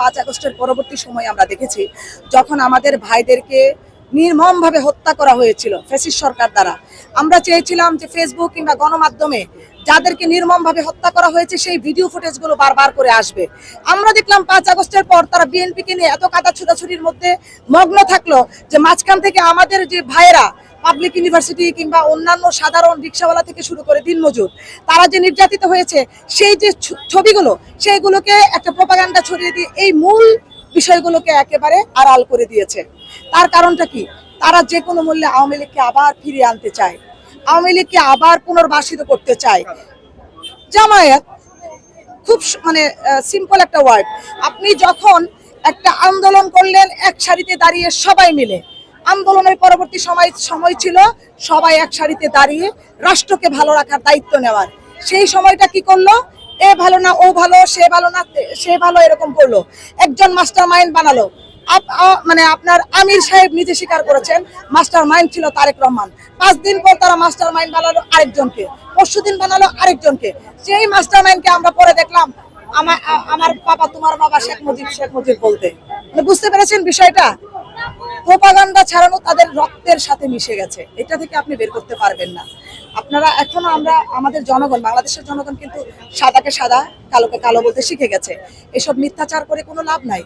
5 আগস্টের পরবর্তী সময়ে আমরা দেখেছি যখন আমাদের ভাইদেরকে নির্মমভাবে হত্যা করা হয়েছিল ফ্যাসিস্ট সরকার দ্বারা। আমরা চেয়েছিলাম যে ফেসবুক কিংবা গণমাধ্যমে যাদেরকে নির্মমভাবে হত্যা করা হয়েছে সেই ভিডিও ফুটেজগুলো বারবার করে আসবে। আমরা দেখলাম 5 আগস্টের পর তারা বিএনপিকে নিয়ে এত কাদা ছুটাছুটির মধ্যে মগ্ন থাকলো যে মাঝখান থেকে আমাদের যে ভাইয়েরা পাবলিক ইউনিভার্সিটি কিংবা অন্যান্য সাধারণ রিক্সাওয়ালা থেকে শুরু করে দিনমজুর তারা যে নির্যাতিত হয়েছে সেই যে ছবিগুলো সেইগুলোকে একটা প্রোপাগান্ডা ছড়িয়ে দিয়ে এই মূল বিষয়গুলোকে একেবারে আড়াল করে দিয়েছে। তার কারণটা কি? তারা যে কোনো মূল্যে আওয়ামী লীগকে আবার ফিরিয়ে আনতে চায়, আওয়ামী লীগকে আবার পুনর্বাসিত করতে চায়। জামায়াত খুব মানে সিম্পল একটা ওয়ার্ড। আপনি যখন একটা আন্দোলন করলেন এক সারিতে দাঁড়িয়ে সবাই মিলে, আন্দোলনের পরবর্তী সময় ছিল সবাই এক সারিতে দাঁড়িয়ে রাষ্ট্রকে ভালো রাখার দায়িত্ব নেওয়ার। সেই সময়টা কি করলো? এ ভালো না ও ভালো, সে ভালো না সে ভালো, এরকম করলো। একজন মাস্টার মাইন্ড বানালো। মানে আপনার আমির সাহেব নিজে স্বীকার করেছেন মাস্টার মাইন্ড ছিল তারেক রহমান। 5 দিন পর তারা মাস্টার মাইন্ড বানালো আরেকজনকে, পরশুদিন বানালো আরেকজনকে। সেই মাস্টার মাইন্ডকে আমরা পরে দেখলাম আমার বাবা তোমার বাবা শেখ মুজিব বলতে। বুঝতে পেরেছেন বিষয়টা? প্রোপাগান্ডা ছড়ানো তাদের রক্তের সাথে মিশে গেছে, এটা থেকে আপনি বের করতে পারবেন না। আপনারা এখনো আমাদের জনগণ, বাংলাদেশের জনগণ কিন্তু সাদাকে সাদা কালোকে কালো বলতে শিখে গেছে। এসব মিথ্যাচার করে কোনো লাভ নাই।